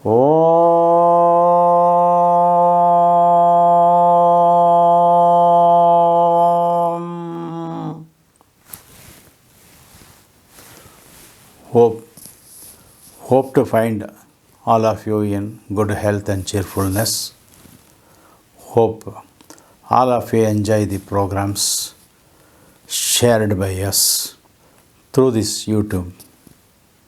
Om. Hope to find all of you in good health and cheerfulness. Hope all of you enjoy the programs shared by us through this YouTube.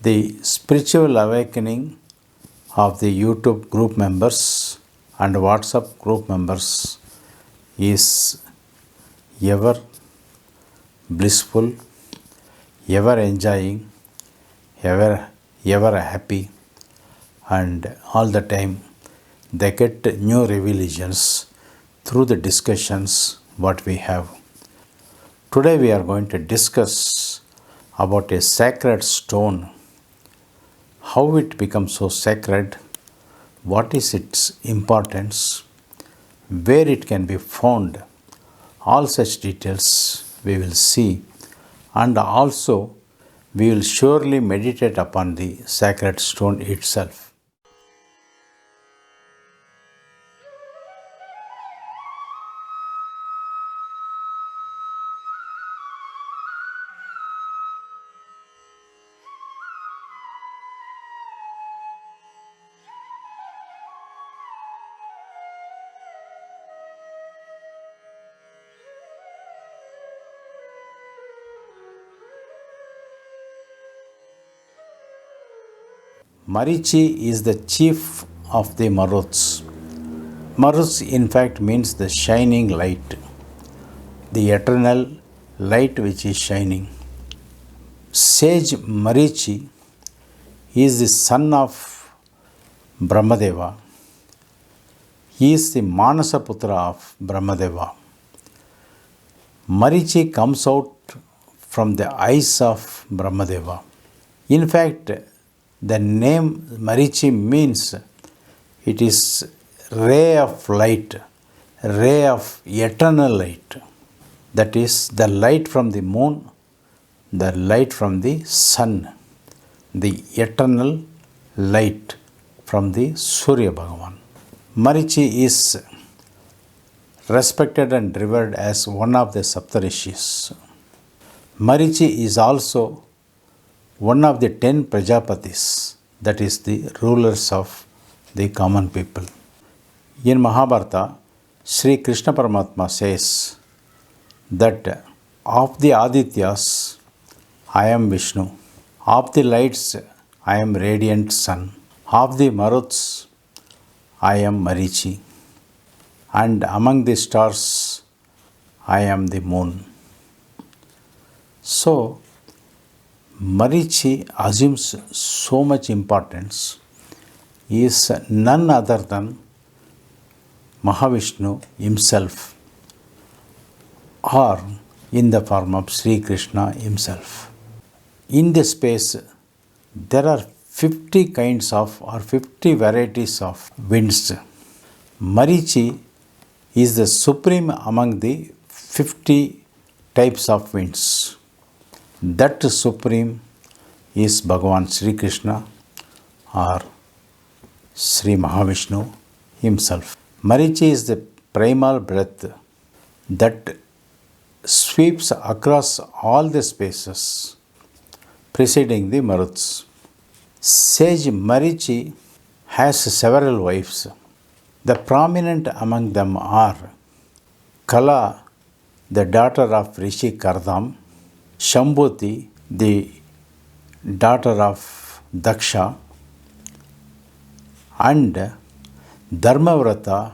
The spiritual awakening of the YouTube group members and WhatsApp group members is ever blissful, ever enjoying, ever happy, and all the time they get new revelations through the discussions what we have. Today we are going to discuss about a sacred stone, how it becomes so sacred, what is its importance, where it can be found. All such details we will see, and also we will surely meditate upon the sacred stone itself. Marichi is the chief of the Maruts. Maruts in fact means the shining light, the eternal light which is shining. Sage Marichi is the son of Brahmadeva. He is the Manasaputra of Brahmadeva. Marichi comes out from the eyes of Brahmadeva. In fact, the name Marichi means it is ray of light, ray of eternal light. That is the light from the moon, the light from the sun, the eternal light from the Surya Bhagavan. Marichi is respected and revered as one of the Saptarishis. Marichi is also one of the 10 Prajapatis, that is the rulers of the common people. In Mahabharata, Sri Krishna Paramatma says that of the Adityas, I am Vishnu. Of the lights, I am radiant sun. Of the Maruts, I am Marichi. And among the stars, I am the moon. So, Marichi assumes so much importance. He is none other than Mahavishnu himself, or in the form of Sri Krishna himself. In this space, there are 50 kinds of or 50 varieties of winds. Marichi is the supreme among the 50 types of winds. That supreme is Bhagavan Sri Krishna or Sri Mahavishnu himself. Marichi is the primal breath that sweeps across all the spaces preceding the Maruts. Sage Marichi has several wives. The prominent among them are Kala, the daughter of Rishi Kardam, Shambhuti, the daughter of Daksha, and Dharmavrata,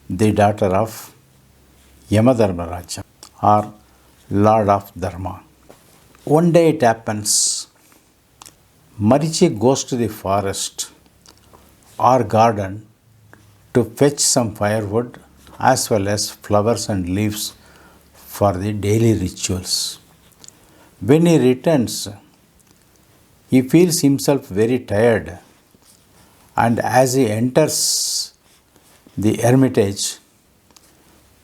the daughter of Yamadharmaraja, or Lord of Dharma. One day it happens, Marichi goes to the forest or garden to fetch some firewood as well as flowers and leaves for the daily rituals. When he returns, he feels himself very tired, and as he enters the hermitage,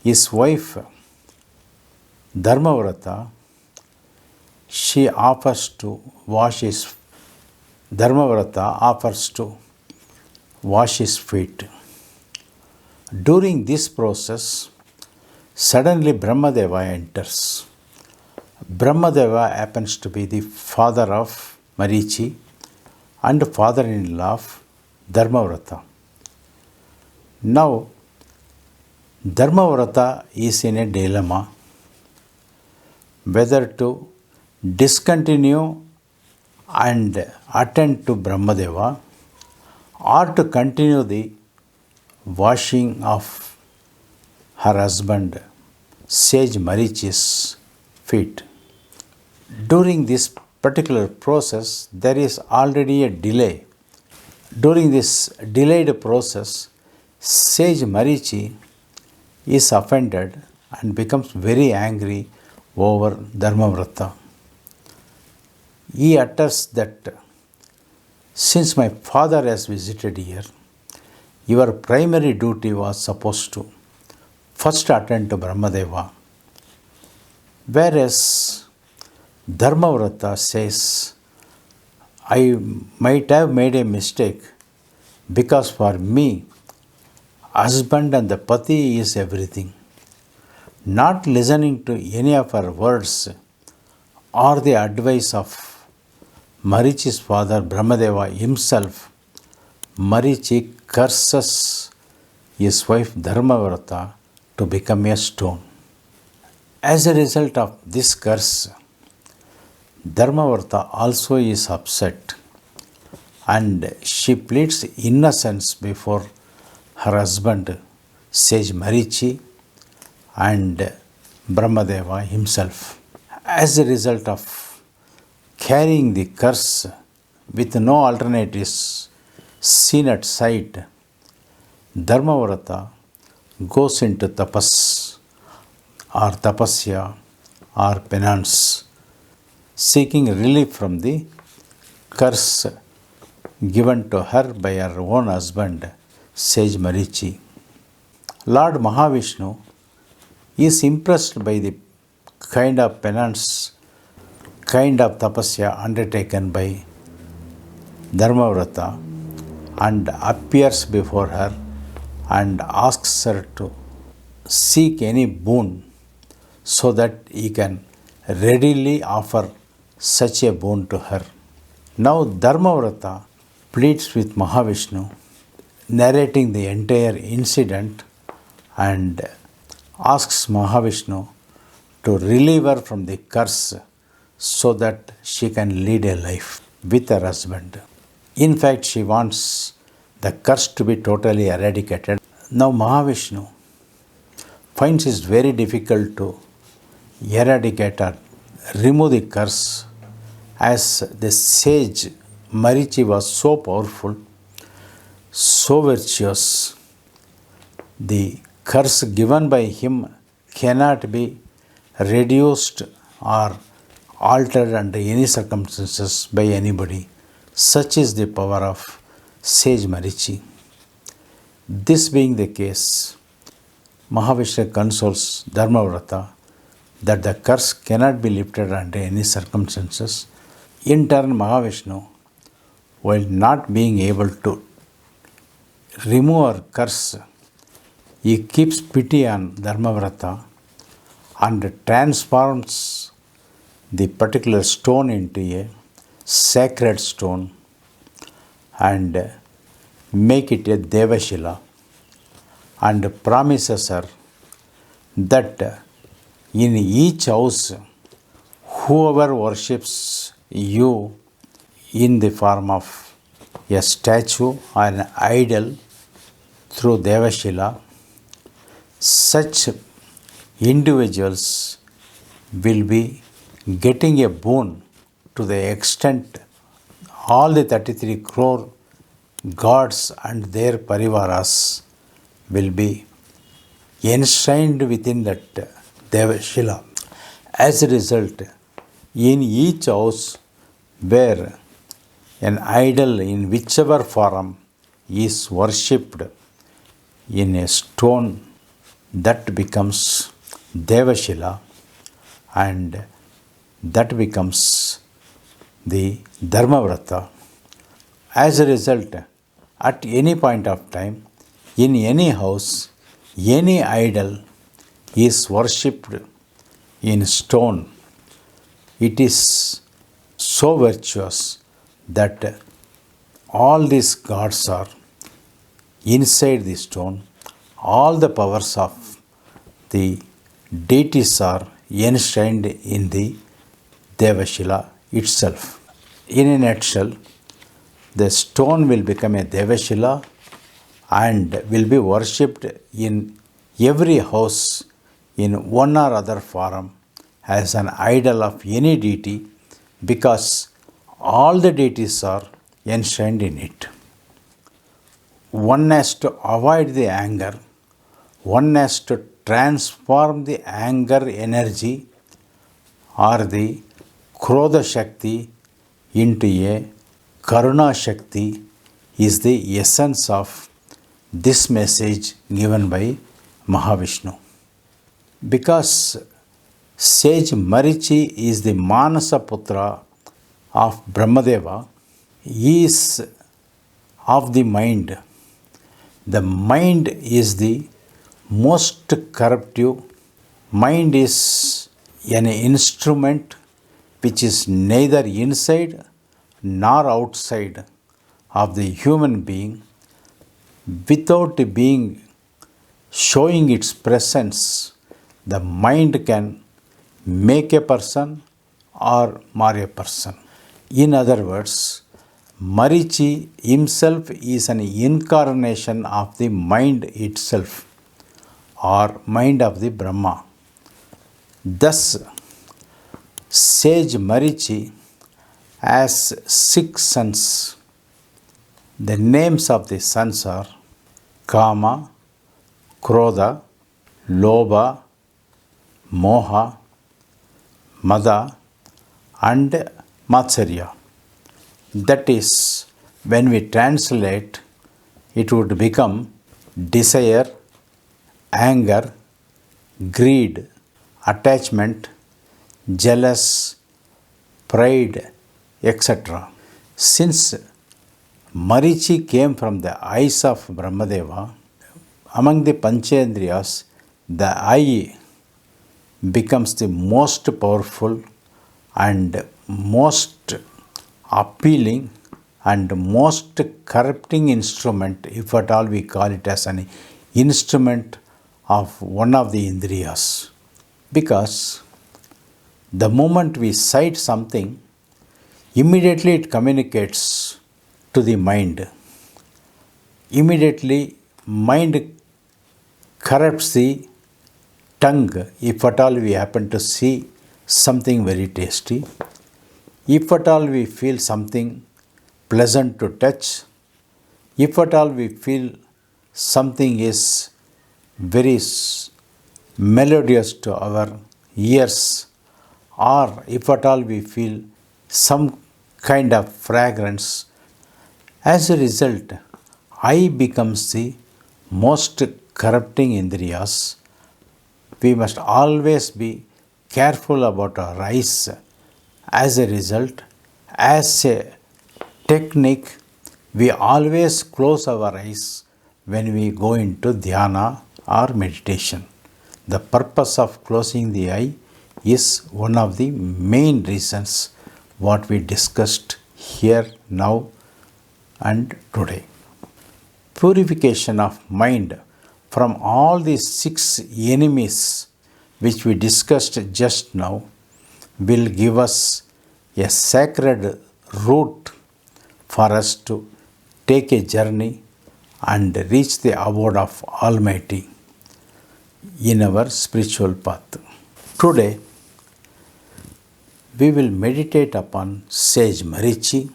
his wife Dharmavrata, Dharmavrata offers to wash his feet. During this process, suddenly Brahmadeva enters. Brahmadeva happens to be the father of Marichi and father-in-law of Dharmavrata. Now, Dharmavrata is in a dilemma whether to discontinue and attend to Brahmadeva or to continue the washing of her husband, sage Marichi's feet. During this particular process, there is already a delay. During this delayed process, sage Marichi is offended and becomes very angry over Dharmavrata. He utters that, since my father has visited here, your primary duty was supposed to first attend to Brahmadeva. Whereas Dharmavrata says, I might have made a mistake because for me, husband and the pati is everything. Not listening to any of her words or the advice of Marichi's father Brahmadeva himself, Marichi curses his wife Dharmavrata to become a stone. As a result of this curse, Dharmavrata also is upset and she pleads innocence before her husband, sage Marichi, and Brahmadeva himself. As a result of carrying the curse with no alternatives seen at sight, Dharmavrata goes into tapas or tapasya or penance, seeking relief from the curse given to her by her own husband, sage Marichi. Lord Mahavishnu is impressed by the kind of penance, kind of tapasya undertaken by Dharmavrata and appears before her and asks her to seek any boon so that he can readily offer such a boon to her. Now Dharmavrata pleads with Mahavishnu, narrating the entire incident, and asks Mahavishnu to relieve her from the curse so that she can lead a life with her husband. In fact, she wants the curse to be totally eradicated. Now Mahavishnu finds it very difficult to eradicate or remove the curse, as the sage Marichi was so powerful, so virtuous. The curse given by him cannot be reduced or altered under any circumstances by anybody. Such is the power of sage Marichi. This being the case, Mahavishnu consoles Dharmavrata that the curse cannot be lifted under any circumstances. In turn, Mahavishnu, while not being able to remove her curse, he keeps pity on Dharmavrata and transforms the particular stone into a sacred stone and make it a Devashila, and promises her that in each house, whoever worships you in the form of a statue or an idol through Devashila, such individuals will be getting a boon to the extent all the 33 crore gods and their parivaras will be enshrined within that Devashila. As a result, in each house where an idol in whichever form is worshipped in a stone, that becomes Devashila, and that becomes the Dharmavrata. As a result, at any point of time, in any house, any idol is worshipped in stone. It is so virtuous that all these gods are inside the stone. All the powers of the deities are enshrined in the Devashila itself. In a nutshell, the stone will become a Devashila and will be worshipped in every house in one or other form as an idol of any deity, because all the deities are enshrined in it. One has to avoid the anger. One has to transform the anger energy or the Krodha Shakti into a Karuna Shakti is the essence of this message given by Mahavishnu. Because sage Marichi is the Manasa Putra of Brahmadeva, he is of the mind. The mind is the most corruptive. Mind is an instrument which is neither inside nor outside of the human being. Without being showing its presence, the mind can make a person or mar a person. In other words, Marichi himself is an incarnation of the mind itself, or mind of the Brahma. Thus, sage Marichi has 6 sons. The names of the sons are Kama, Krodha, Lobha, Moha, Mada, and Matsarya. That is, when we translate, it would become desire, anger, greed, attachment, jealous, pride, etc. Since Marichi came from the eyes of Brahmadeva, among the Panchendriyas, the eye becomes the most powerful and most appealing and most corrupting instrument, if at all we call it as an instrument of one of the Indriyas. Because the moment we sight something, immediately it communicates to the mind. Immediately mind corrupts the tongue if at all we happen to see something very tasty. If at all we feel something pleasant to touch, if at all we feel something is very melodious to our ears, or if at all we feel some kind of fragrance, as a result, eye becomes the most corrupting indriyas. We must always be careful about our eyes. As a result, as a technique, we always close our eyes when we go into dhyana or meditation. The purpose of closing the eye is one of the main reasons what we discussed here, now and today. Purification of mind from all these 6 enemies which we discussed just now will give us a sacred route for us to take a journey and reach the abode of Almighty in our spiritual path. Today, we will meditate upon sage Marichi,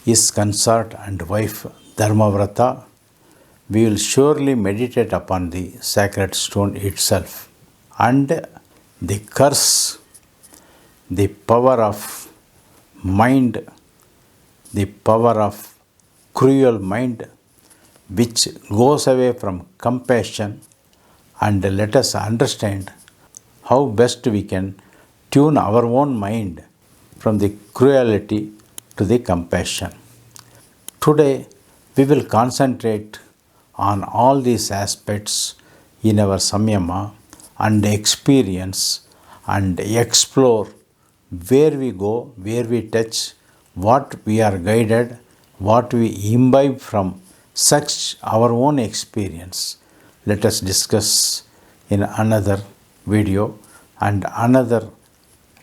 his consort and wife Dharmavrata. We will surely meditate upon the sacred stone itself and the curse, the power of mind, the power of cruel mind which goes away from compassion, and let us understand how best we can tune our own mind from the cruelty to the compassion. Today we will concentrate on all these aspects in our Samyama and experience and explore where we go, where we touch, what we are guided, what we imbibe from such our own experience. Let us discuss in another video and another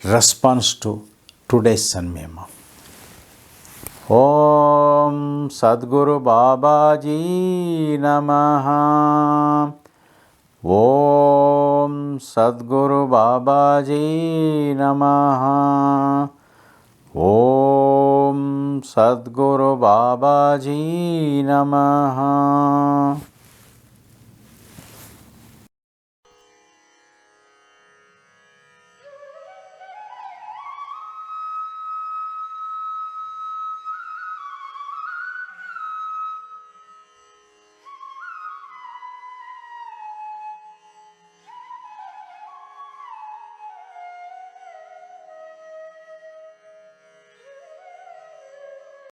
response to today's Samyama. Om Sadguru Babaji Namaha. Om Sadguru Babaji Namaha. Om Sadguru Babaji Namaha.